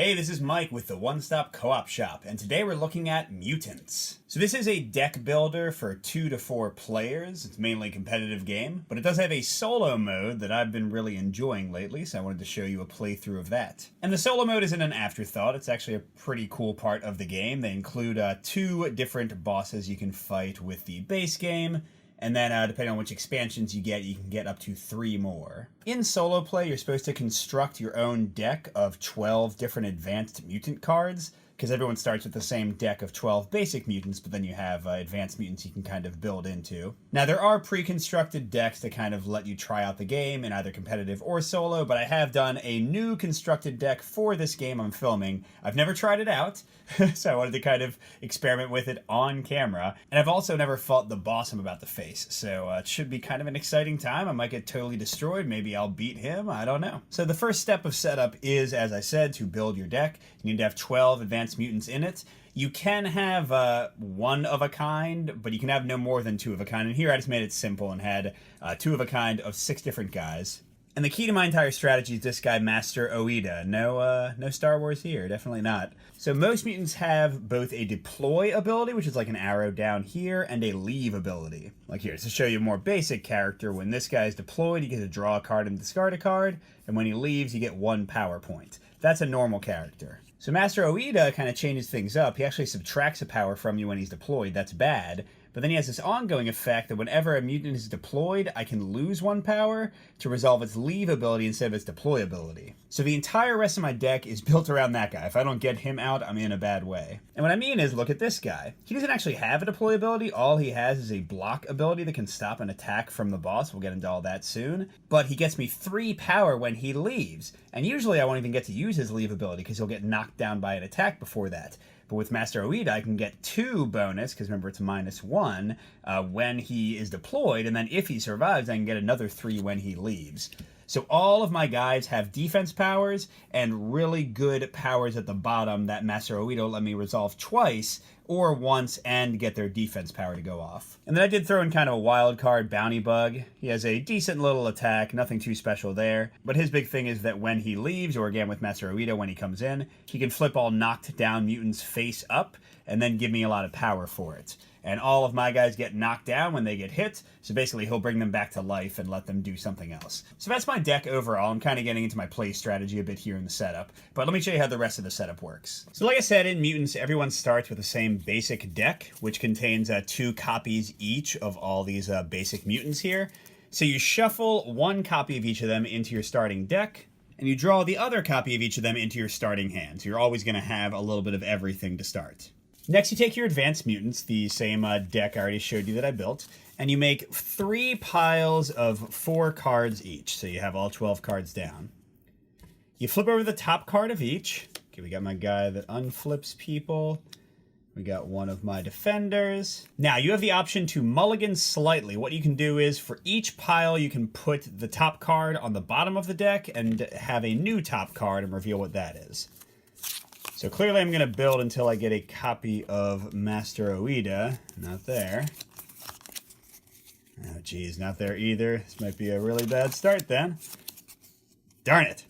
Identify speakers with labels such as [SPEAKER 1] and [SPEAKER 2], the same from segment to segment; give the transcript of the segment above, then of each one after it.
[SPEAKER 1] Hey, this is Mike with the One Stop Co-op Shop, and today we're looking at Mutants. So this is a deck builder for 2 to 4 players. It's mainly a competitive game, but it does have a solo mode that I've been really enjoying lately, so I wanted to show you a playthrough of that. And the solo mode isn't an afterthought, it's actually a pretty cool part of the game. They include 2 different bosses you can fight with the base game, and then depending on which expansions you can get up to 3 more. In solo play, you're supposed to construct your own deck of 12 different advanced mutant cards, because everyone starts with the same deck of 12 basic mutants, but then you have advanced mutants you can kind of build into. Now, there are pre-constructed decks that kind of let you try out the game in either competitive or solo, but I have done a new constructed deck for this game I'm filming. I've never tried it out, so I wanted to kind of experiment with it on camera. And I've also never fought the boss I'm about to face, so it should be kind of an exciting time. I might get totally destroyed, maybe I'll beat him, I don't know. So the first step of setup is, as I said, to build your deck. You need to have 12 advanced mutants in it. You can have one of a kind, but you can have no more than 2 of a kind. And here I just made it simple and had 2 of a kind of 6 different guys. And the key to my entire strategy is this guy, Master Oida. No Star Wars here, definitely not. So most mutants have both a deploy ability, which is like an arrow down here, and a leave ability. Like here, to show you a more basic character, when this guy is deployed, you get to draw a card and discard a card, and when he leaves, you get 1 power point. That's a normal character. So Master Oida kind of changes things up. He actually subtracts a power from you when he's deployed. That's bad. But then he has this ongoing effect that whenever a mutant is deployed, I can lose 1 power to resolve its leave ability instead of its deploy ability. So the entire rest of my deck is built around that guy. If I don't get him out, I'm in a bad way. And what I mean is, look at this guy. He doesn't actually have a deploy ability. All he has is a block ability that can stop an attack from the boss. We'll get into all that soon. But he gets me 3 power when he leaves. And usually I won't even get to use his leave ability because he'll get knocked down by an attack before that. But with Master Oida, I can get 2 bonus, because remember it's -1, when he is deployed, and then if he survives, I can get another 3 when he leaves. So all of my guys have defense powers, and really good powers at the bottom that Master Oida will let me resolve twice, or once, and get their defense power to go off. And then I did throw in kind of a wild card, Bounty Bug. He has a decent little attack, nothing too special there. But his big thing is that when he leaves, or again with Master Oida when he comes in, he can flip all knocked down mutants face up, and then give me a lot of power for it. And all of my guys get knocked down when they get hit, so basically he'll bring them back to life and let them do something else. So that's my deck overall. I'm kind of getting into my play strategy a bit here in the setup, but let me show you how the rest of the setup works. So like I said, in Mutants, everyone starts with the same basic deck, which contains 2 copies each of all these basic mutants here. So you shuffle 1 copy of each of them into your starting deck, and you draw the other copy of each of them into your starting hand. So you're always going to have a little bit of everything to start. Next, you take your advanced mutants, the same deck I already showed you that I built, and you make 3 piles of 4 cards each. So you have all 12 cards down. You flip over the top card of each. Okay, we got my guy that unflips people. We got one of my defenders. Now, you have the option to mulligan slightly. What you can do is, for each pile, you can put the top card on the bottom of the deck and have a new top card and reveal what that is. So clearly I'm going to build until I get a copy of Master Oida. Not there. Oh, geez, not there either. This might be a really bad start then. Darn it.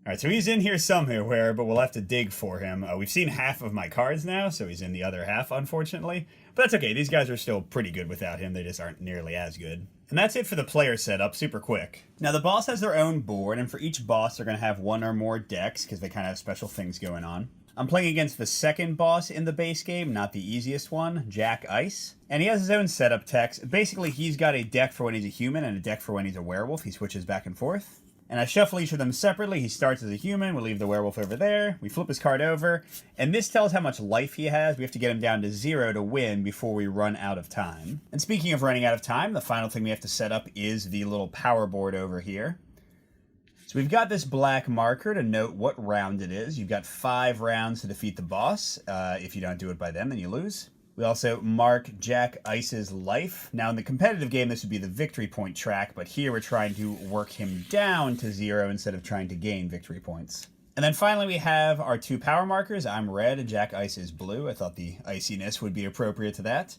[SPEAKER 1] All right, so he's in here somewhere, but we'll have to dig for him. We've seen half of my cards now, so he's in the other half, unfortunately. But that's okay. These guys are still pretty good without him. They just aren't nearly as good. And that's it for the player setup, super quick. Now, the boss has their own board, and for each boss, they're going to have 1 or more decks, because they kind of have special things going on. I'm playing against the second boss in the base game, not the easiest one, Jack Ice. And he has his own setup text. Basically, he's got a deck for when he's a human and a deck for when he's a werewolf. He switches back and forth. And I shuffle each of them separately. He starts as a human. We'll leave the werewolf over there. We flip his card over. And this tells how much life he has. We have to get him down to 0 to win before we run out of time. And speaking of running out of time, the final thing we have to set up is the little power board over here. So we've got this black marker to note what round it is. You've got 5 rounds to defeat the boss. If you don't do it by them, then you lose. We also mark Jack Ice's life. Now, in the competitive game, this would be the victory point track, but here we're trying to work him down to 0 instead of trying to gain victory points. And then finally, we have our 2 power markers. I'm red and Jack Ice is blue. I thought the iciness would be appropriate to that.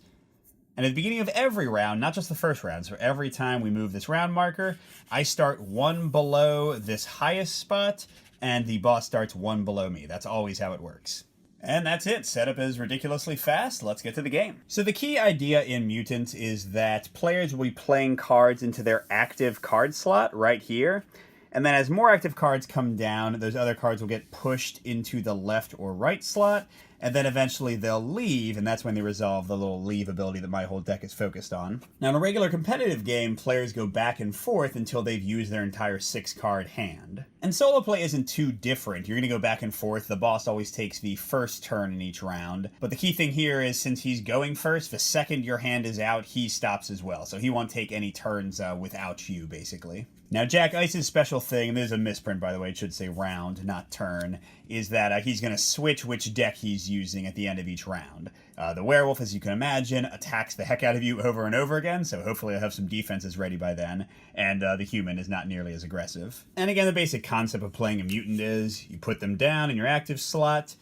[SPEAKER 1] And at the beginning of every round, not just the first round, so every time we move this round marker, I start 1 below this highest spot and the boss starts one below me. That's always how it works. And that's it. Setup is ridiculously fast. Let's get to the game. So the key idea in Mutants is that players will be playing cards into their active card slot right here. And then as more active cards come down, those other cards will get pushed into the left or right slot, and then eventually they'll leave, and that's when they resolve the little leave ability that my whole deck is focused on. Now, in a regular competitive game, players go back and forth until they've used their entire 6-card hand. And solo play isn't too different. You're going to go back and forth. The boss always takes the first turn in each round. But the key thing here is, since he's going first, the second your hand is out, he stops as well. So he won't take any turns without you, basically. Now, Jack Ice's special thing, and there's a misprint, by the way, it should say round, not turn, is that he's going to switch which deck he's using at the end of each round. The werewolf, as you can imagine, attacks the heck out of you over and over again, so hopefully I'll have some defenses ready by then, and the human is not nearly as aggressive. And again, the basic concept of playing a mutant is you put them down in your active slot,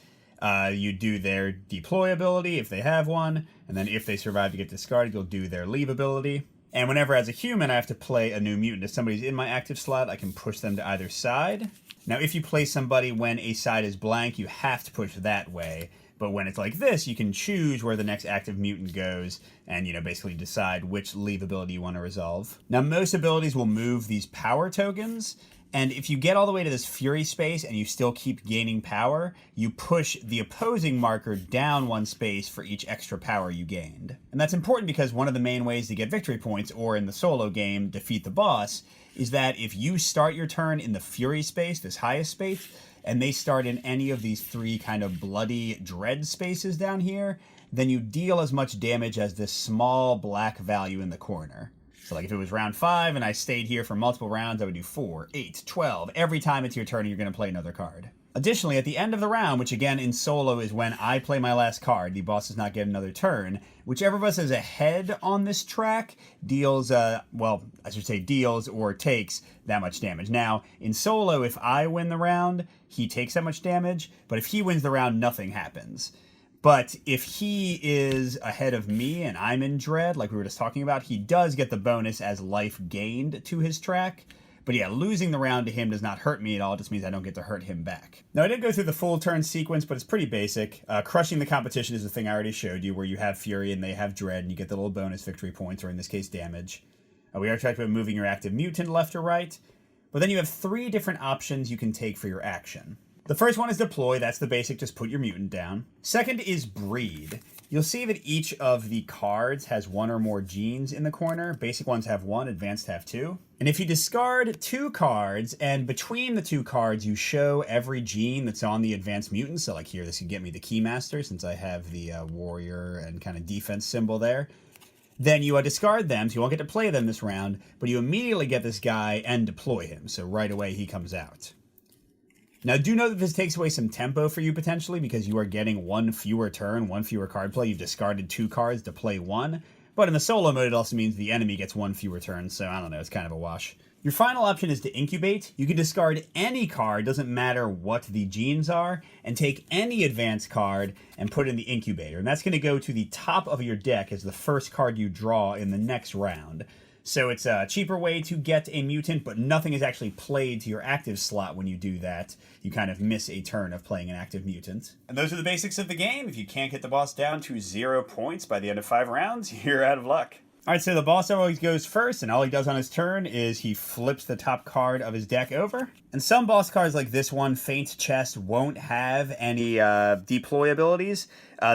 [SPEAKER 1] you do their deploy ability if they have one, and then if they survive to get discarded, you'll do their leave ability. And whenever, as a human, I have to play a new mutant, if somebody's in my active slot, I can push them to either side. Now, if you play somebody when a side is blank, you have to push that way. But when it's like this, you can choose where the next active mutant goes and, basically decide which leave ability you want to resolve. Now, most abilities will move these power tokens, and if you get all the way to this Fury space and you still keep gaining power, you push the opposing marker down one space for each extra power you gained. And that's important because one of the main ways to get victory points, or in the solo game, defeat the boss, is that if you start your turn in the Fury space, this highest space, and they start in any of these 3 kind of bloody dread spaces down here, then you deal as much damage as this small black value in the corner. So like if it was round 5 and I stayed here for multiple rounds, I would do 4, 8, 12. Every time it's your turn, you're going to play another card. Additionally, at the end of the round, which again in solo is when I play my last card, the boss does not get another turn, whichever of us is ahead on this track deals, deals or takes that much damage. Now, in solo, if I win the round, he takes that much damage, but if he wins the round, nothing happens. But if he is ahead of me and I'm in dread, like we were just talking about, he does get the bonus as life gained to his track. But yeah, losing the round to him does not hurt me at all. It just means I don't get to hurt him back. Now, I didn't go through the full turn sequence, but it's pretty basic. Crushing the competition is the thing I already showed you, where you have Fury and they have Dread, and you get the little bonus victory points, or in this case, damage. We already talked about moving your active mutant left or right. But then you have 3 different options you can take for your action. The first one is deploy. That's the basic, just put your mutant down. Second is breed. You'll see that each of the cards has 1 or more genes in the corner. Basic ones have 1, advanced have 2. And if you discard 2 cards, and between the 2 cards you show every gene that's on the advanced mutant, so like here this can get me the Keymaster since I have the warrior and kind of defense symbol there, then you discard them, so you won't get to play them this round, but you immediately get this guy and deploy him, so right away he comes out. Now, do know that this takes away some tempo for you, potentially, because you are getting 1 fewer turn, 1 fewer card play. You've discarded 2 cards to play 1. But in the solo mode, it also means the enemy gets 1 fewer turn, so I don't know, it's kind of a wash. Your final option is to incubate. You can discard any card, doesn't matter what the genes are, and take any advanced card and put it in the incubator. And that's going to go to the top of your deck as the first card you draw in the next round. So it's a cheaper way to get a mutant, but nothing is actually played to your active slot when you do that. You kind of miss a turn of playing an active mutant. And those are the basics of the game. If you can't get the boss down to 0 points by the end of 5 rounds, you're out of luck. Alright, so the boss always goes first, and all he does on his turn is he flips the top card of his deck over. And some boss cards like this one, Faint Chest, won't have any deploy abilities.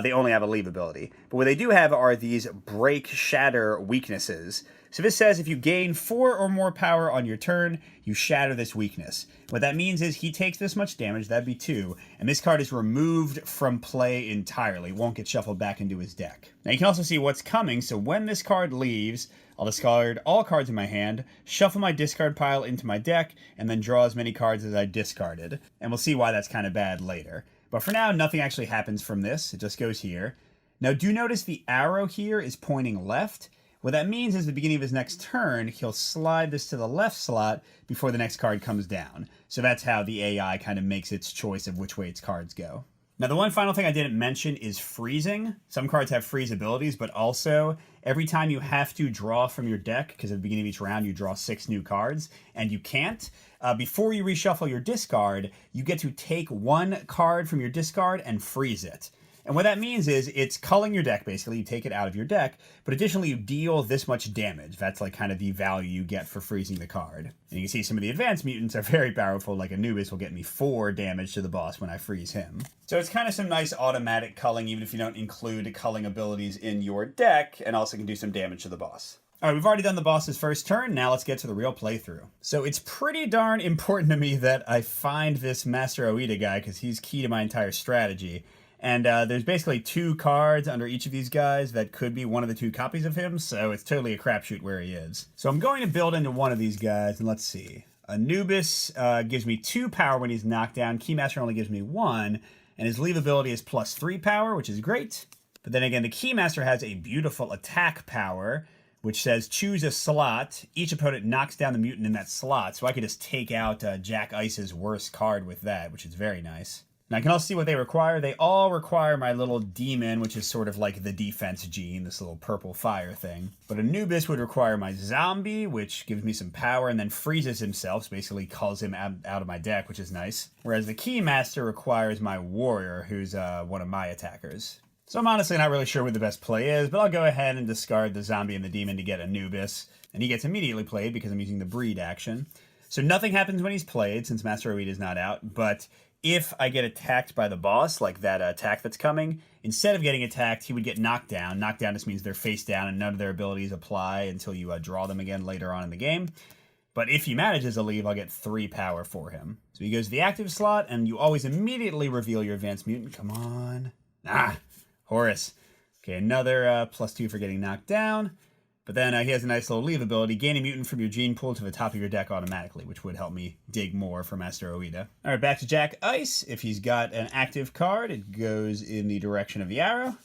[SPEAKER 1] They only have a leave ability. But what they do have are these break, shatter weaknesses. So this says if you gain 4 or more power on your turn, you shatter this weakness. What that means is he takes this much damage, that'd be 2, and this card is removed from play entirely. It won't get shuffled back into his deck. Now you can also see what's coming, so when this card leaves, I'll discard all cards in my hand, shuffle my discard pile into my deck, and then draw as many cards as I discarded. And we'll see why that's kind of bad later. But for now, nothing actually happens from this, it just goes here. Now do notice the arrow here is pointing left. What that means is at the beginning of his next turn, he'll slide this to the left slot before the next card comes down. So that's how the AI kind of makes its choice of which way its cards go. Now, the one final thing I didn't mention is freezing. Some cards have freeze abilities, but also every time you have to draw from your deck, because at the beginning of each round you draw 6 new cards, and you can't, before you reshuffle your discard, you get to take 1 card from your discard and freeze it. And what that means is it's culling your deck, basically. You take it out of your deck, but additionally you deal this much damage. That's like kind of the value you get for freezing the card. And you can see some of the advanced mutants are very powerful, like Anubis will get me 4 damage to the boss when I freeze him. So it's kind of some nice automatic culling, even if you don't include culling abilities in your deck, and also can do some damage to the boss. All right, we've already done the boss's first turn. Now let's get to the real playthrough. So it's pretty darn important to me that I find this Master Oida guy, because he's key to my entire strategy. And there's basically 2 cards under each of these guys that could be one of the 2 copies of him, so it's totally a crapshoot where he is. So I'm going to build into one of these guys, and let's see. Anubis gives me 2 power when he's knocked down. Keymaster only gives me 1, and his leave ability is +3 power, which is great. But then again, the Keymaster has a beautiful attack power, which says choose a slot. Each opponent knocks down the mutant in that slot, so I could just take out Jack Ice's worst card with that, which is very nice. Now, I can also see what they require. They all require my little demon, which is sort of like the defense gene, this little purple fire thing. But Anubis would require my zombie, which gives me some power and then freezes himself, so basically calls him out of my deck, which is nice. Whereas the Keymaster requires my warrior, who's one of my attackers. So I'm honestly not really sure what the best play is, but I'll go ahead and discard the zombie and the demon to get Anubis. And he gets immediately played because I'm using the breed action. So nothing happens when he's played, since Master Oida is not out, but if I get attacked by the boss, like that attack that's coming, instead of getting attacked, he would get knocked down. Knocked down just means they're face down and none of their abilities apply until you draw them again later on in the game. But if he manages to leave, I'll get 3 power for him. So he goes to the active slot, and you always immediately reveal your advanced mutant. Come on. Horus. Okay, another +2 for getting knocked down. But then he has a nice little leave ability. Gain a mutant from your gene pool to the top of your deck automatically, which would help me dig more for Master Oida. All right, back to Jack Ice. If he's got an active card, it goes in the direction of the arrow.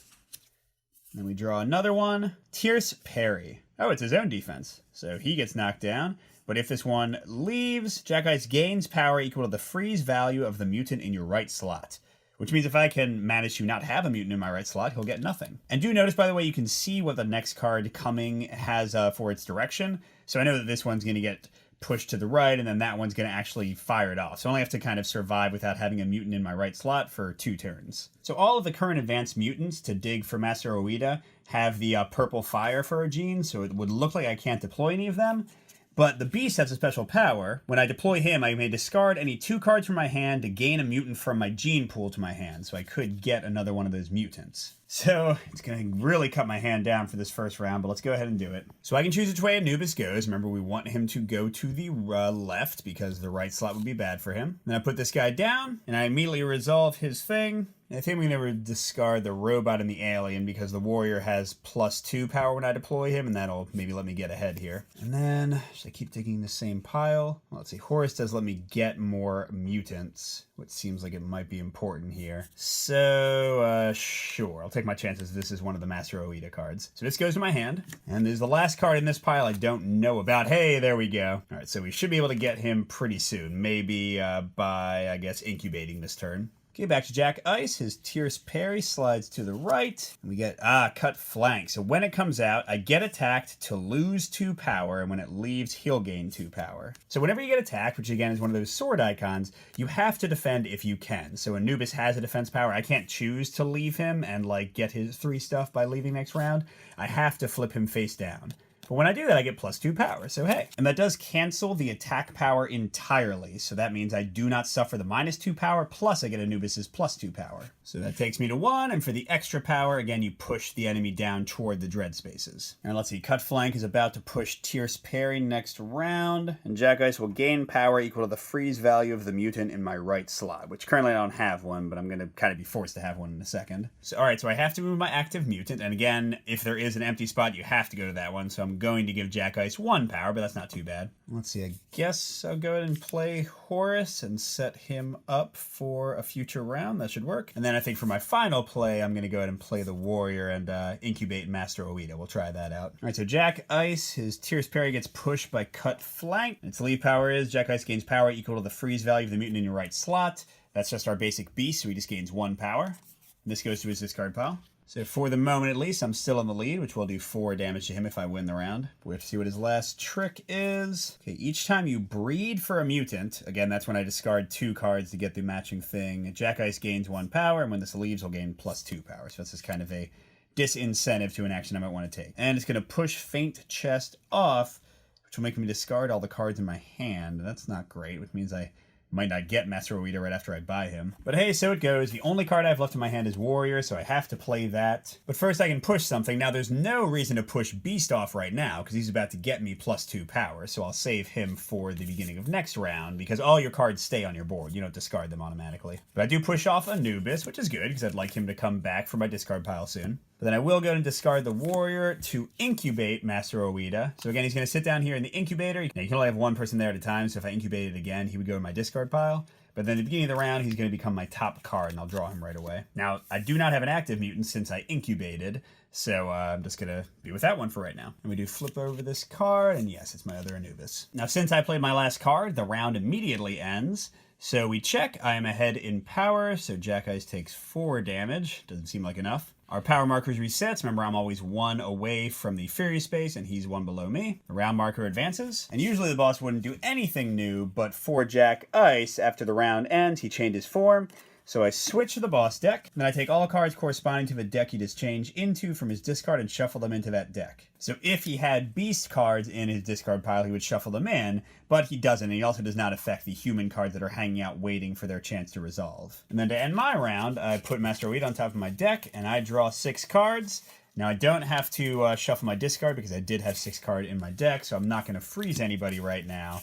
[SPEAKER 1] Then we draw another one. Tierce Parry. Oh, it's his own defense. So he gets knocked down. But if this one leaves, Jack Ice gains power equal to the freeze value of the mutant in your right slot. Which means if I can manage to not have a mutant in my right slot, he'll get nothing. And do notice, by the way, you can see what the next card coming has for its direction. So I know that this one's going to get pushed to the right, and then that one's going to actually fire it off. So I only have to kind of survive without having a mutant in my right slot for 2 turns. So all of the current advanced mutants to dig for Master Oida have the purple fire for a gene, so it would look like I can't deploy any of them. But the Beast has a special power. When I deploy him, I may discard any 2 cards from my hand to gain a mutant from my gene pool to my hand, so I could get another one of those mutants. So it's going to really cut my hand down for this first round, but let's go ahead and do it. So I can choose which way Anubis goes. Remember, we want him to go to the left because the right slot would be bad for him. Then I put this guy down, and I immediately resolve his thing. I think we never discard the robot and the alien because the warrior has +2 power when I deploy him, and that'll maybe let me get ahead here. And then, should I keep digging the same pile? Well, let's see, Horus does let me get more mutants, which seems like it might be important here. So, sure, I'll take my chances. This is one of the Master Oida cards. So this goes to my hand, and there's the last card in this pile I don't know about. Hey, there we go. All right, so we should be able to get him pretty soon, maybe by, I guess, incubating this turn. Okay, back to Jack Ice. His Tierce Parry slides to the right. And we get, cut flank. So when it comes out, I get attacked to lose 2 power, and when it leaves, he'll gain 2 power. So whenever you get attacked, which again is one of those sword icons, you have to defend if you can. So Anubis has a defense power. I can't choose to leave him and, like, get his 3 stuff by leaving next round. I have to flip him face down. But when I do that, I get +2 power, so hey. And that does cancel the attack power entirely, so that means I do not suffer the -2 power, plus I get Anubis's +2 power. So that takes me to 1, and for the extra power, again, you push the enemy down toward the dread spaces. And let's see, Cut Flank is about to push Tierce Parry next round, and Jack Ice will gain power equal to the freeze value of the mutant in my right slot, which currently I don't have one, but I'm going to kind of be forced to have one in a second. So, alright, so I have to move my active mutant, and again, if there is an empty spot, you have to go to that one, so I'm going to give Jack Ice 1 power, but that's not too bad. Let's see, I guess I'll go ahead and play Horus and set him up for a future round. That should work. And then I think for my final play, I'm going to go ahead and play the Warrior and incubate Master Oida. We'll try that out. All right, so Jack Ice, his Tierce Parry gets pushed by Cut Flank. Its lead power is Jack Ice gains power equal to the freeze value of the mutant in your right slot. That's just our basic beast, so he just gains 1 power. This goes to his discard pile. So for the moment at least, I'm still in the lead, which will do 4 damage to him if I win the round. We have to see what his last trick is. Okay, each time you breed for a mutant, again, that's when I discard 2 cards to get the matching thing. Jack Ice gains 1 power, and when this leaves, he'll gain +2 power. So that's just kind of a disincentive to an action I might want to take. And it's going to push Faint Chest off, which will make me discard all the cards in my hand. That's not great, which means I might not get Master Oida right after I buy him. But hey, so it goes. The only card I have left in my hand is Warrior, so I have to play that. But first I can push something. Now there's no reason to push Beast off right now, because he's about to get me +2 power, so I'll save him for the beginning of next round, because all your cards stay on your board. You don't discard them automatically. But I do push off Anubis, which is good, because I'd like him to come back from my discard pile soon. But then I will go and discard the Warrior to incubate Master Oida. So again, he's going to sit down here in the incubator. Now, you can only have 1 person there at a time, so if I incubate it again, he would go to my discard pile. But then at the beginning of the round, he's going to become my top card, and I'll draw him right away. Now, I do not have an active mutant since I incubated, so I'm just going to be with that one for right now. And we do flip over this card, and yes, it's my other Anubis. Now, since I played my last card, the round immediately ends. So we check. I am ahead in power, so Jack Ice takes 4 damage. Doesn't seem like enough. Our power markers resets. Remember, I'm always 1 away from the Fury space, and he's 1 below me. The round marker advances. And usually the boss wouldn't do anything new, but for Jack Ice, after the round ends, he changed his form. So I switch to the boss deck, then I take all cards corresponding to the deck he just changed into from his discard and shuffle them into that deck. So if he had beast cards in his discard pile, he would shuffle them in, but he doesn't, and he also does not affect the human cards that are hanging out waiting for their chance to resolve. And then to end my round, I put Master Oida on top of my deck, and I draw 6 cards. Now I don't have to shuffle my discard because I did have 6 cards in my deck, so I'm not going to freeze anybody right now.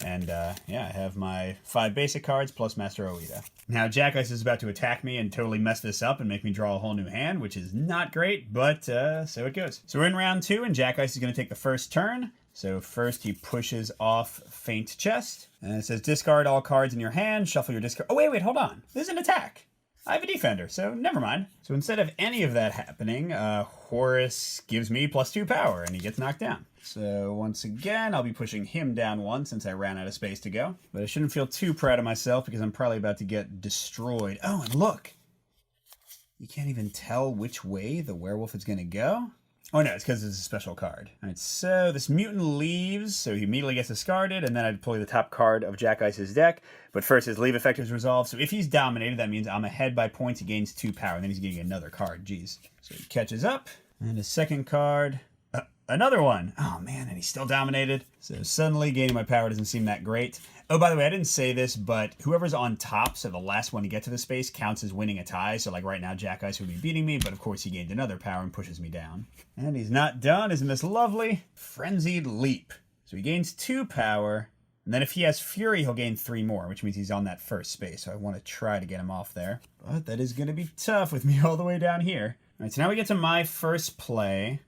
[SPEAKER 1] And yeah, I have my 5 basic cards plus Master Oida. Now Jack Ice is about to attack me and totally mess this up and make me draw a whole new hand, which is not great, but so it goes. So we're in round 2, and Jack Ice is going to take the first turn. So first he pushes off Faint Chest, and it says discard all cards in your hand, shuffle your discard. Oh wait, hold on. This is an attack. I have a defender, so never mind. So instead of any of that happening, Horus gives me +2 power, and he gets knocked down. So once again, I'll be pushing him down 1 since I ran out of space to go. But I shouldn't feel too proud of myself because I'm probably about to get destroyed. Oh, and look! You can't even tell which way the werewolf is going to go? Oh no, it's because it's a special card. Alright, so this mutant leaves, so he immediately gets discarded, and then I deploy the top card of Jack Ice's deck. But first his leave effect is resolved, so if he's dominated, that means I'm ahead by points, he gains 2 power, and then he's getting another card, jeez. So he catches up, and his second card, another one! Oh man, and he's still dominated. So suddenly gaining my power doesn't seem that great. Oh, by the way, I didn't say this, but whoever's on top, so the last one to get to the space, counts as winning a tie. So like right now, Jack Ice would be beating me, but of course he gained another power and pushes me down. And he's not done. Isn't this lovely? Frenzied Leap. So he gains 2 power, and then if he has Fury, he'll gain 3 more, which means he's on that first space. So I want to try to get him off there. But that is going to be tough with me all the way down here. All right, so now we get to my first play.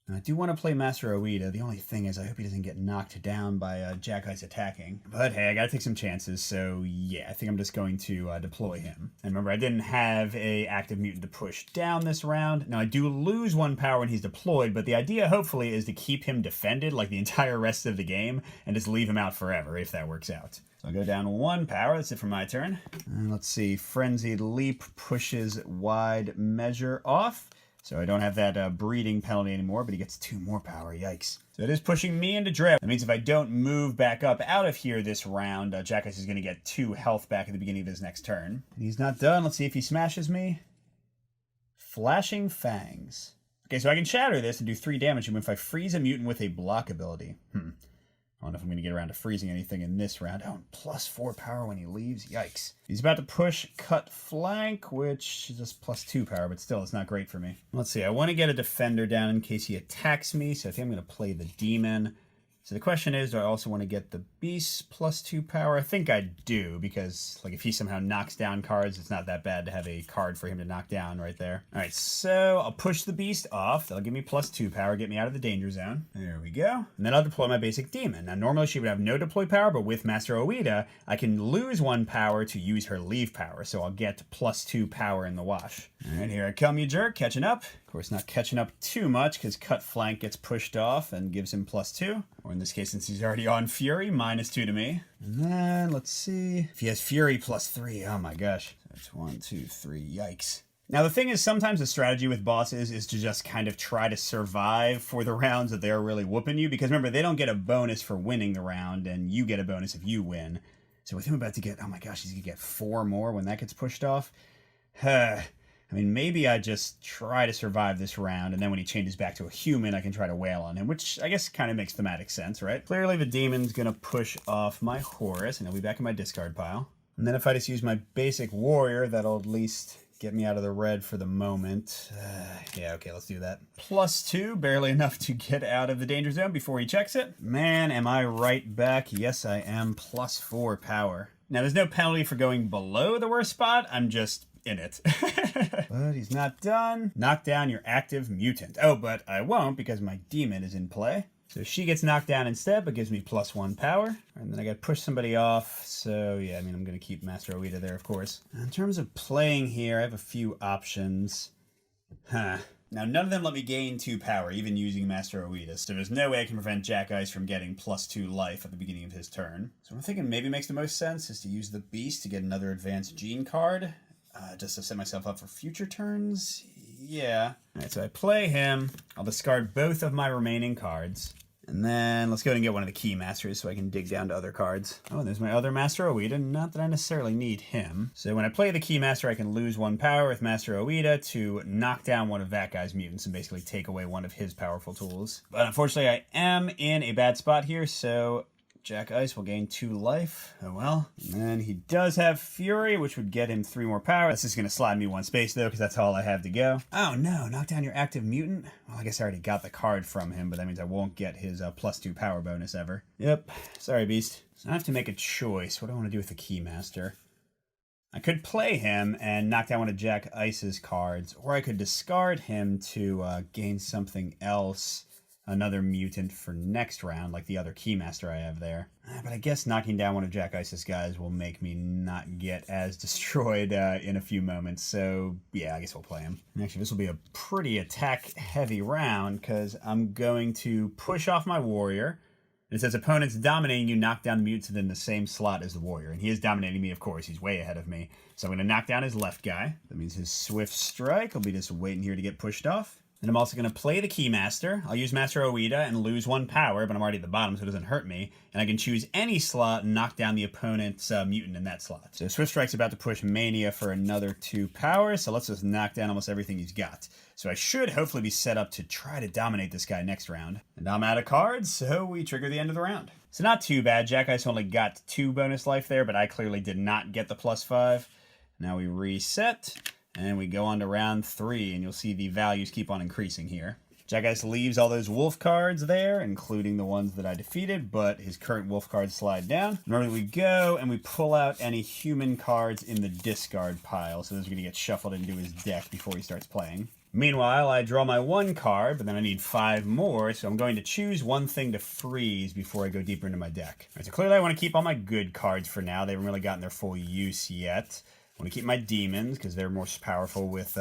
[SPEAKER 1] I do want to play Master Oida. The only thing is I hope he doesn't get knocked down by Jack Ice attacking. But hey, I gotta take some chances, so yeah, I think I'm just going to deploy him. And remember, I didn't have a active mutant to push down this round. Now, I do lose 1 power when he's deployed, but the idea, hopefully, is to keep him defended like the entire rest of the game and just leave him out forever, if that works out. So I'll go down 1 power. That's it for my turn. And let's see. Frenzied Leap pushes Wide Measure off. So I don't have that breeding penalty anymore, but he gets 2 more power. Yikes. So it is pushing me into drift. That means if I don't move back up out of here this round, Jack Ice is going to get 2 health back at the beginning of his next turn. And he's not done. Let's see if he smashes me. Flashing Fangs. Okay, so I can shatter this and do 3 damage if I freeze a mutant with a block ability. I don't know if I'm going to get around to freezing anything in this round. Oh, +4 power when he leaves. Yikes. He's about to push Cut Flank, which is just +2 power, but still, it's not great for me. Let's see. I want to get a defender down in case he attacks me, so I think I'm going to play the demon. So the question is, do I also want to get the beast +2 power? I think I do, because like if he somehow knocks down cards, it's not that bad to have a card for him to knock down right there. All right, so I'll push the beast off. That'll give me +2 power, get me out of the danger zone. There we go. And then I'll deploy my basic demon. Now, normally she would have no deploy power, but with Master Oida, I can lose 1 power to use her leave power, so I'll get +2 power in the wash. All right, here I come, you jerk, catching up. Of course, not catching up too much because cut flank gets pushed off and gives him +2. Or in this case, since he's already on Fury, -2 to me. And then, let's see. If he has Fury +3, oh my gosh. So it's 1, 2, 3, yikes. Now, the thing is, sometimes the strategy with bosses is to just kind of try to survive for the rounds that they're really whooping you. Because remember, they don't get a bonus for winning the round, and you get a bonus if you win. So with him about to get, oh my gosh, he's going to get 4 more when that gets pushed off. I mean, maybe I just try to survive this round, and then when he changes back to a human, I can try to wail on him, which I guess kind of makes thematic sense, right? Clearly, the demon's going to push off my Horus, and he'll be back in my discard pile. And then if I just use my basic warrior, that'll at least get me out of the red for the moment. Yeah, okay, let's do that. +2, barely enough to get out of the danger zone before he checks it. Man, am I right back? Yes, I am. +4 power. Now, there's no penalty for going below the worst spot. I'm just in it. But he's not done. Knock down your active mutant. Oh, but I won't because my demon is in play. So she gets knocked down instead, but gives me +1 power. And then I got to push somebody off. So yeah, I mean, I'm going to keep Master Oida there, of course. In terms of playing here, I have a few options. Now, none of them let me gain 2 power, even using Master Oida. So there's no way I can prevent Jack Ice from getting +2 life at the beginning of his turn. So what I'm thinking maybe makes the most sense is to use the Beast to get another advanced gene card. Just to set myself up for future turns. Yeah. Alright, so I play him. I'll discard both of my remaining cards. And then let's go ahead and get one of the Key Masters so I can dig down to other cards. Oh, and there's my other Master Oida. Not that I necessarily need him. So when I play the Key Master, I can lose 1 power with Master Oida to knock down one of that guy's mutants and basically take away one of his powerful tools. But unfortunately, I am in a bad spot here, so Jack Ice will gain 2 life. Oh well. And then he does have Fury, which would get him 3 more power. That's just going to slide me 1 space, though, because that's all I have to go. Oh, no. Knock down your active mutant? Well, I guess I already got the card from him, but that means I won't get his +2 power bonus ever. Yep. Sorry, Beast. So I have to make a choice. What do I want to do with the Keymaster? I could play him and knock down one of Jack Ice's cards, or I could discard him to gain something else. Another mutant for next round, like the other Keymaster I have there. But I guess knocking down one of Jack Ice's guys will make me not get as destroyed in a few moments. So, yeah, I guess we'll play him. And actually, this will be a pretty attack-heavy round, because I'm going to push off my warrior. It says, opponents dominating you knock down the mutant in the same slot as the warrior. And he is dominating me, of course. He's way ahead of me. So I'm going to knock down his left guy. That means his Swift Strike will be just waiting here to get pushed off. And I'm also going to play the Keymaster. I'll use Master Oida and lose 1 power, but I'm already at the bottom, so it doesn't hurt me. And I can choose any slot and knock down the opponent's mutant in that slot. So Swift Strike's about to push Mania for another 2 power, so let's just knock down almost everything he's got. So I should hopefully be set up to try to dominate this guy next round. And I'm out of cards, so we trigger the end of the round. So not too bad. Jack Ice only got 2 bonus life there, but I clearly did not get the +5. Now we reset. And we go on to round 3, and you'll see the values keep on increasing here. Jack Ice leaves all those wolf cards there, including the ones that I defeated, but his current wolf cards slide down. Normally we go and we pull out any human cards in the discard pile, so those are going to get shuffled into his deck before he starts playing. Meanwhile, I draw my 1 card, but then I need 5 more, so I'm going to choose one thing to freeze before I go deeper into my deck. All right, so clearly I want to keep all my good cards for now. They haven't really gotten their full use yet. I want to keep my demons, because they're more powerful with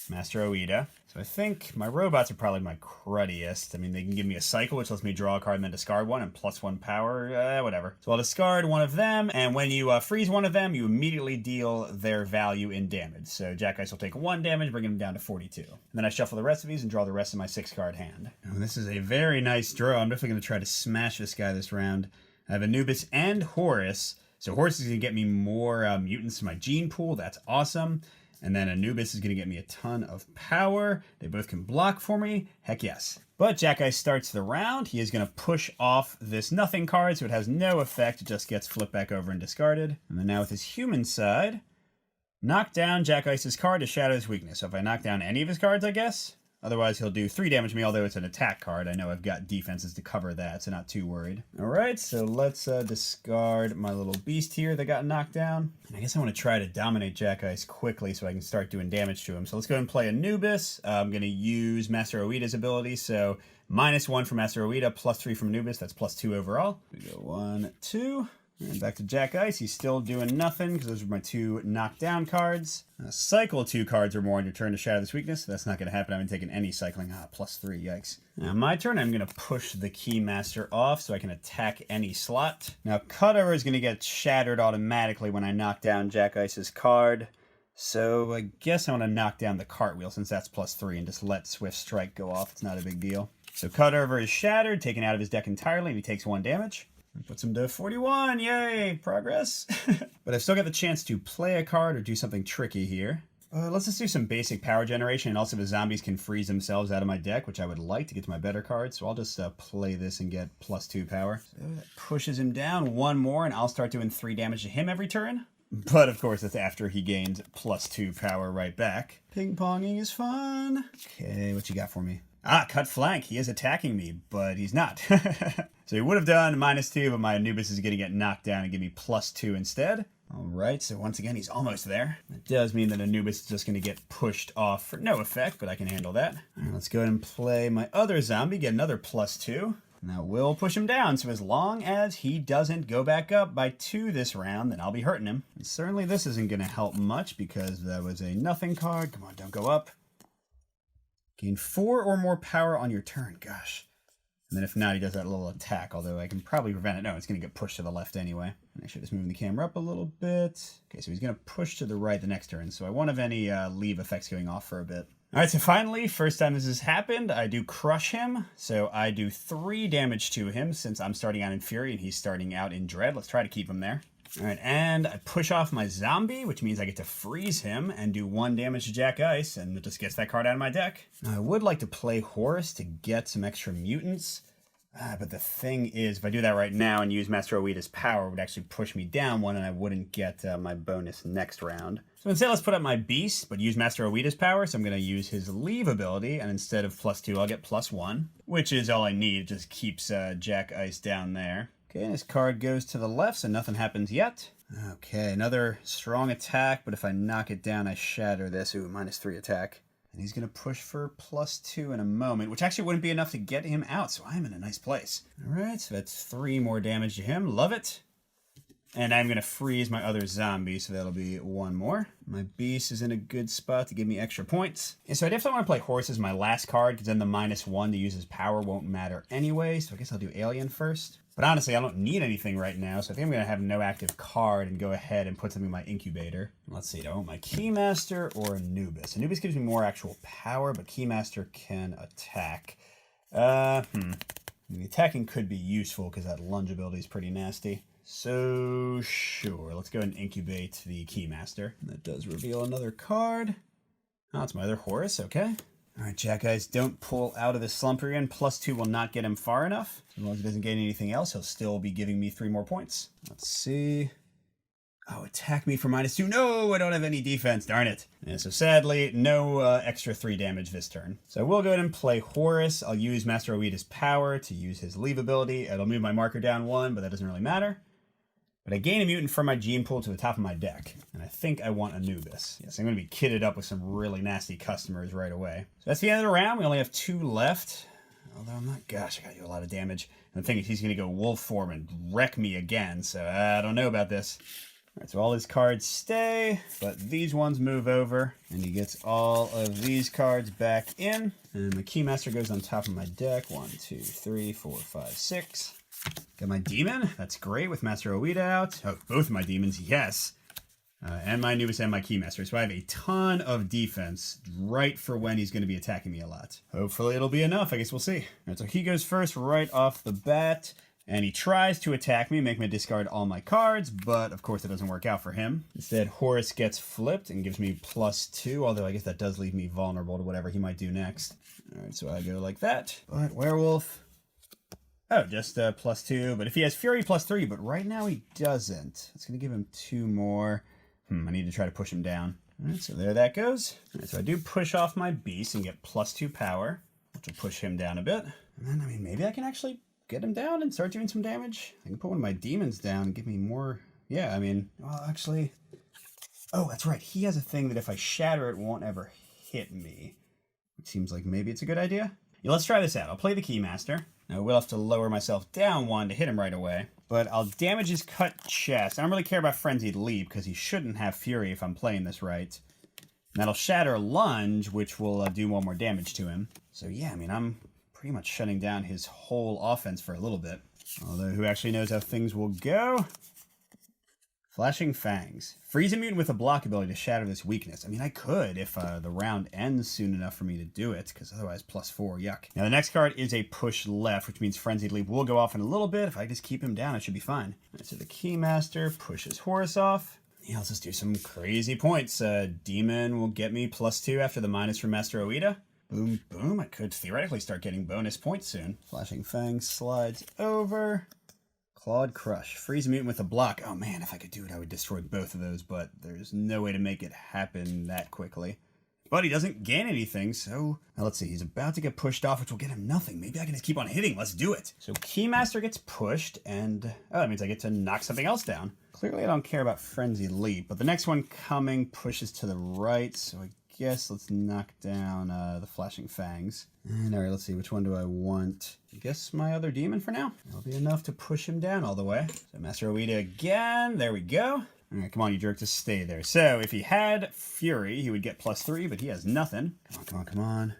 [SPEAKER 1] Master Oida. So I think my robots are probably my cruddiest. I mean, they can give me a cycle, which lets me draw a card and then discard one, and +1 power, whatever. So I'll discard one of them, and when you freeze one of them, you immediately deal their value in damage. So Jack Ice will take 1 damage, bringing him down to 42. And then I shuffle the rest of these and draw the rest of my 6-card hand. Oh, this is a very nice draw. I'm definitely going to try to smash this guy this round. I have Anubis and Horus. So Horus is going to get me more mutants to my gene pool. That's awesome. And then Anubis is going to get me a ton of power. They both can block for me. Heck yes. But Jack Ice starts the round. He is going to push off this nothing card, so it has no effect. It just gets flipped back over and discarded. And then now with his human side, knock down Jack Ice's card to shadow his weakness. So if I knock down any of his cards, I guess. Otherwise, he'll do 3 damage to me, although it's an attack card. I know I've got defenses to cover that, so not too worried. All right, so let's discard my little beast here that got knocked down. And I guess I want to try to dominate Jack Ice quickly so I can start doing damage to him. So let's go ahead and play Anubis. I'm going to use Master Oida's ability, so -1 from Master Oida, +3 from Anubis. That's +2 overall. We go 1, 2. And back to Jack Ice. He's still doing nothing because those are my 2 knockdown cards. Cycle 2 cards or more on your turn to shatter this weakness. So that's not going to happen. I haven't taken any cycling. +3, yikes. Now my turn, I'm going to push the Keymaster off so I can attack any slot. Now Cutover is going to get shattered automatically when I knock down Jack Ice's card. So I guess I want to knock down the Cartwheel since that's +3 and just let Swift Strike go off. It's not a big deal. So Cutover is shattered, taken out of his deck entirely, and he takes 1 damage. Puts him to 41, yay, progress. But I've still got the chance to play a card or do something tricky here. Let's just do some basic power generation, and also the zombies can freeze themselves out of my deck, which I would like to get to my better cards. So I'll just play this and get +2 power. So that pushes him down 1 more, and I'll start doing 3 damage to him every turn. But of course, that's after he gains +2 power right back. Ping-ponging is fun. Okay, what you got for me? Cut flank. He is attacking me, but he's not. So he would have done -2, but my Anubis is going to get knocked down and give me +2 instead. All right, so once again, he's almost there. That does mean that Anubis is just going to get pushed off for no effect, but I can handle that. All right, let's go ahead and play my other zombie, get another +2. Now we'll push him down, so as long as he doesn't go back up by 2 this round, then I'll be hurting him. And certainly this isn't going to help much because that was a nothing card. Come on, don't go up. Gain 4 or more power on your turn. Gosh. And then if not, he does that little attack, although I can probably prevent it. No, it's going to get pushed to the left anyway. And I should just move the camera up a little bit. Okay, so he's going to push to the right the next turn, so I won't have any leave effects going off for a bit. All right, so finally, first time this has happened, I do crush him. So I do 3 damage to him since I'm starting out in Fury and he's starting out in Dread. Let's try to keep him there. All right, and I push off my zombie, which means I get to freeze him and do 1 damage to Jack Ice, and it just gets that card out of my deck. Now, I would like to play Horus to get some extra mutants, but the thing is, if I do that right now and use Master Oida's power, it would actually push me down 1, and I wouldn't get my bonus next round. So instead, let's put up my Beast, but use Master Oida's power, so I'm going to use his Leave ability, and instead of +2, I'll get +1, which is all I need. It just keeps Jack Ice down there. Okay, and his card goes to the left, so nothing happens yet. Okay, another strong attack, but if I knock it down, I shatter this. Ooh, -3 attack. And he's going to push for +2 in a moment, which actually wouldn't be enough to get him out, so I'm in a nice place. All right, so that's 3 more damage to him. Love it. And I'm going to freeze my other zombie, so that'll be 1 more. My Beast is in a good spot to give me extra points. And so I definitely want to play Horus as my last card, because then the -1 to use his power won't matter anyway, so I guess I'll do Alien first. But honestly, I don't need anything right now, so I think I'm going to have no active card and go ahead and put something in my Incubator. Let's see, do I want my Keymaster or Anubis? Anubis gives me more actual power, but Keymaster can attack. The attacking could be useful because that lunge ability is pretty nasty. So, sure, let's go and incubate the Keymaster. That does reveal another card. Oh, it's my other Horus, okay. All right, Jack Ice, don't pull out of the slump you're in. +2 will not get him far enough. As long as he doesn't gain anything else, he'll still be giving me 3 more points. Let's see. Oh, attack me for -2. No, I don't have any defense, darn it. And so sadly, no extra 3 damage this turn. So I will go ahead and play Horus. I'll use Master Oida's power to use his Leave ability. It'll move my marker down 1, but that doesn't really matter. But I gain a mutant from my gene pool to the top of my deck, and I think I want Anubis. Yes, I'm going to be kitted up with some really nasty customers right away. So that's the end of the round. We only have 2 left. Although I'm not, gosh, I got to do a lot of damage. And the thing is, he's going to go wolf form and wreck me again, so I don't know about this. All right, so all his cards stay, but these ones move over, and he gets all of these cards back in. And the Keymaster goes on top of my deck. 1, 2, 3, 4, 5, 6. Got my Demon. That's great with Master Oida out. Oh, both of my Demons, yes. And my Anubis and my Keymaster. So I have a ton of defense right for when he's going to be attacking me a lot. Hopefully it'll be enough. I guess we'll see. All right, so he goes first right off the bat. And he tries to attack me, make me discard all my cards, but of course it doesn't work out for him. Instead, Horus gets flipped and gives me +2, although I guess that does leave me vulnerable to whatever he might do next. All right, so I go like that. But Werewolf... Oh, just +2, but if he has Fury +3, but right now he doesn't. It's going to give him 2 more. I need to try to push him down. All right, so there that goes. All right, so I do push off my Beast and get +2 power, which will push him down a bit. And then, I mean, maybe I can actually get him down and start doing some damage. I can put one of my Demons down and give me more. Yeah, I mean, well, actually... Oh, that's right. He has a thing that if I shatter it won't ever hit me. It seems like maybe it's a good idea. Yeah, let's try this out. I'll play the Keymaster. Now I will have to lower myself down 1 to hit him right away. But I'll damage his cut chest. I don't really care about Frenzied Leap, because he shouldn't have Fury if I'm playing this right. And that'll shatter Lunge, which will do 1 more damage to him. So yeah, I mean, I'm pretty much shutting down his whole offense for a little bit. Although, who actually knows how things will go? Flashing Fangs. Freeze a mutant with a block ability to shatter this weakness. I mean, I could if the round ends soon enough for me to do it, because otherwise +4, yuck. Now, the next card is a push left, which means Frenzied Leap will go off in a little bit. If I just keep him down, I should be fine. All right, so the Keymaster pushes Horus off. Yeah, let's just do some crazy points. Demon will get me +2 after the minus from Master Oida. Boom, boom. I could theoretically start getting bonus points soon. Flashing Fangs slides over. Clawed Crush. Freeze a mutant with a block. Oh man, if I could do it, I would destroy both of those, but there's no way to make it happen that quickly. But he doesn't gain anything, so... Now let's see, he's about to get pushed off, which will get him nothing. Maybe I can just keep on hitting. Let's do it. So Keymaster gets pushed, and... Oh, that means I get to knock something else down. Clearly I don't care about Frenzied Leap, but the next one coming pushes to the right, so I guess let's knock down the Flashing Fangs. And alright, let's see, which one do I want? I guess my other demon for now. That'll be enough to push him down all the way. So Master Oida again. There we go. Alright, come on, you jerk, just stay there. So, if he had Fury, he would get +3, but he has nothing. Come on, come on, come on.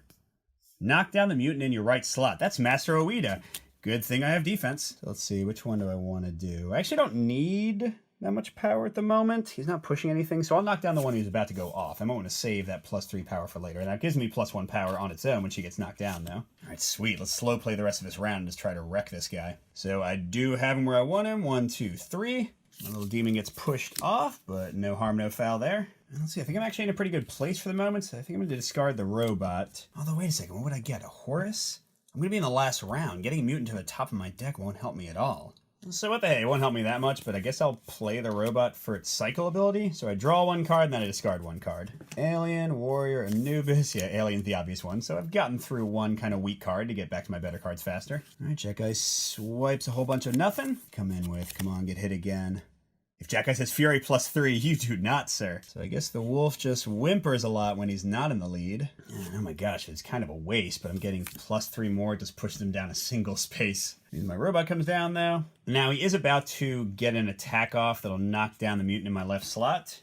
[SPEAKER 1] Knock down the mutant in your right slot. That's Master Oida. Good thing I have defense. So let's see, which one do I want to do? I actually don't need that much power at the moment. He's not pushing anything, so I'll knock down the one who's about to go off. I might want to save that +3 power for later, and that gives me +1 power on its own when she gets knocked down, though. Alright, sweet. Let's slow play the rest of this round and just try to wreck this guy. So I do have him where I want him. 1, 2, 3. My little demon gets pushed off, but no harm, no foul there. And let's see, I think I'm actually in a pretty good place for the moment, so I think I'm going to discard the robot. Although, wait a second, what would I get? A Horus? I'm going to be in the last round. Getting a mutant to the top of my deck won't help me at all. So what the hey, it won't help me that much, but I guess I'll play the robot for its cycle ability. So I draw 1 card, and then I discard 1 card. Alien, Warrior, Anubis. Yeah, Alien's the obvious one. So I've gotten through 1 kind of weak card to get back to my better cards faster. All right, Jack Ice swipes a whole bunch of nothing. Come in with, come on, get hit again. If Jack Ice has Fury +3, you do not, sir. So I guess the wolf just whimpers a lot when he's not in the lead. Oh my gosh, it's kind of a waste, but I'm getting +3 more. It just pushes him down a single space. My robot comes down, though. Now, he is about to get an attack off that'll knock down the mutant in my left slot.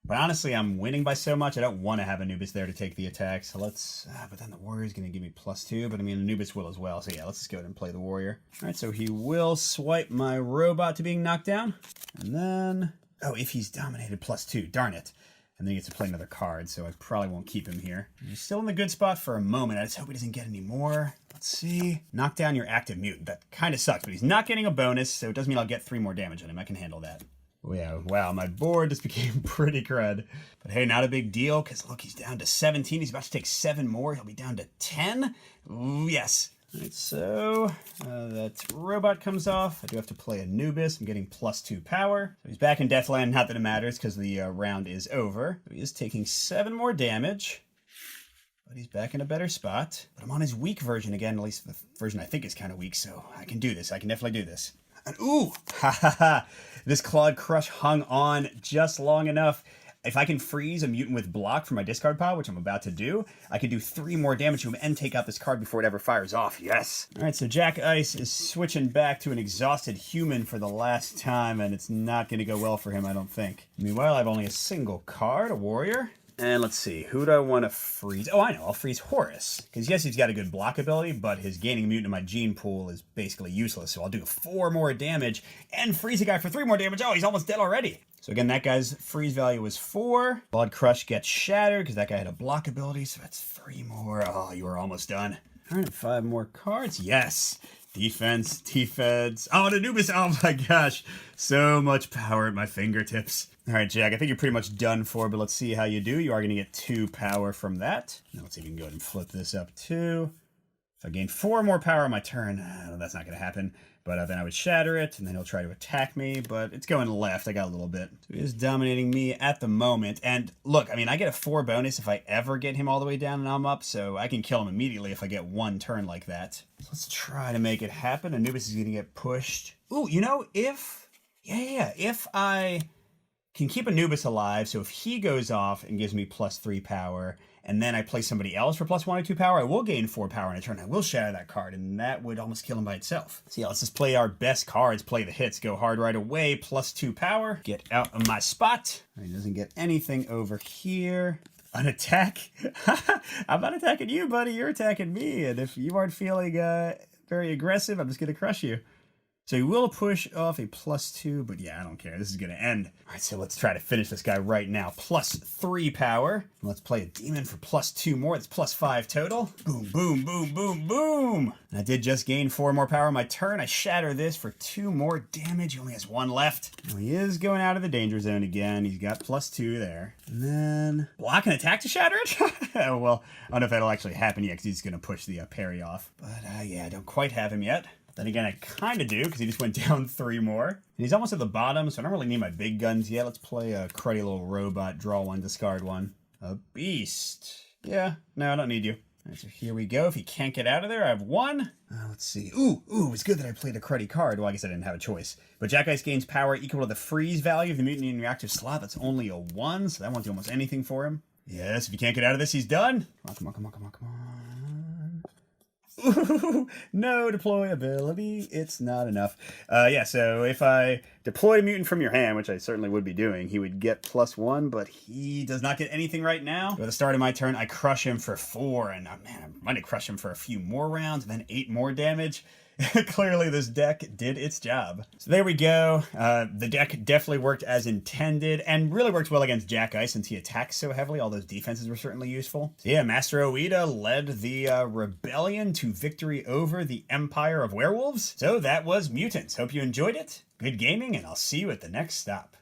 [SPEAKER 1] But honestly, I'm winning by so much, I don't want to have Anubis there to take the attack. So let's... but then the Warrior's going to give me +2. But I mean, Anubis will as well. So yeah, let's just go ahead and play the Warrior. All right, so he will swipe my robot to being knocked down. And then... Oh, if he's dominated +2. Darn it. And then he gets to play another card, so I probably won't keep him here. He's still in the good spot for a moment. I just hope he doesn't get any more. Let's see. Knock down your active mutant. That kind of sucks, but he's not getting a bonus, so it doesn't mean I'll get 3 more damage on him. I can handle that. Oh yeah, wow, my board just became pretty crud. But hey, not a big deal, because look, he's down to 17. He's about to take 7 more. He'll be down to 10. Ooh, yes. All right, so that robot comes off. I do have to play Anubis. I'm getting +2 power. So he's back in Deathland, not that it matters, because the round is over. So he is taking 7 more damage. But he's back in a better spot. But I'm on his weak version again, at least the version I think is kind of weak, so I can do this. I can definitely do this. And ooh, ha ha ha. This Clawed Crush hung on just long enough. If I can freeze a mutant with block from my discard pile, which I'm about to do, I can do 3 more damage to him and take out this card before it ever fires off. Yes. All right, so Jack Ice is switching back to an exhausted human for the last time, and it's not going to go well for him, I don't think. Meanwhile, I have only a single card, a Warrior. And let's see, who do I want to freeze? Oh, I know, I'll freeze Horus. Because yes, he's got a good block ability, but his gaining a mutant in my gene pool is basically useless. So I'll do 4 more damage and freeze a guy for 3 more damage. Oh, he's almost dead already. So again, that guy's freeze value was 4. Clawed Crush gets shattered because that guy had a block ability. So that's 3 more. Oh, you are almost done. All right, 5 more cards. Yes. Defense, defense. Oh, and Anubis. Oh my gosh. So much power at my fingertips. All right, Jack, I think you're pretty much done for, but let's see how you do. You are going to get 2 power from that. Now let's see if we can go ahead and flip this up too. If I gain 4 more power on my turn, that's not going to happen. But then I would shatter it, and then he'll try to attack me, but it's going left. I got a little bit. So he is dominating me at the moment. And look, I mean, I get a 4 bonus if I ever get him all the way down and I'm up, so I can kill him immediately if I get 1 turn like that. So let's try to make it happen. Anubis is going to get pushed. Ooh, you know, if I can keep Anubis alive, so if he goes off and gives me +3 power, and then I play somebody else for plus 1 or 2 power, I will gain 4 power in a turn. I will shatter that card, and that would almost kill him by itself. So yeah, let's just play our best cards, play the hits, go hard right away, plus 2 power, get out of my spot. He doesn't get anything over here. An attack? I'm not attacking you, buddy. You're attacking me. And if you aren't feeling very aggressive, I'm just going to crush you. So he will push off a plus 2, but yeah, I don't care. This is going to end. All right, so let's try to finish this guy right now. Plus 3 power. Let's play a demon for plus 2 more. That's plus 5 total. Boom, boom, boom, boom, boom. And I did just gain 4 more power on my turn. I shatter this for 2 more damage. He only has 1 left. Well, he is going out of the danger zone again. He's got plus 2 there. And then block and attack to shatter it? Well, I don't know if that'll actually happen yet because he's going to push the parry off. But yeah, I don't quite have him yet. Then again, I kind of do, because he just went down 3 more. And he's almost at the bottom, so I don't really need my big guns yet. Let's play a cruddy little robot, draw 1, discard 1. A beast. Yeah, no, I don't need you. All right, so here we go. If he can't get out of there, I have 1. Let's see. Ooh, it's good that I played a cruddy card. Well, I guess I didn't have a choice. But Jack Ice gains power equal to the freeze value of the mutant in your active slot. That's only a 1, so that won't do almost anything for him. Yes, if he can't get out of this, he's done. Come on, come on, come on, come on. Ooh, no deployability. It's not enough. Yeah, so if I deploy a mutant from your hand, which I certainly would be doing, he would get plus 1, but he does not get anything right now. So at the start of my turn, I crush him for 4, and man, I'm going to crush him for a few more rounds, and then 8 more damage. Clearly, this deck did its job. So there we go. The deck definitely worked as intended and really worked well against Jack Ice since he attacks so heavily. All those defenses were certainly useful. So yeah, Master Oida led the rebellion to victory over the Empire of Werewolves. So that was Mutants. Hope you enjoyed it. Good gaming, and I'll see you at the next stop.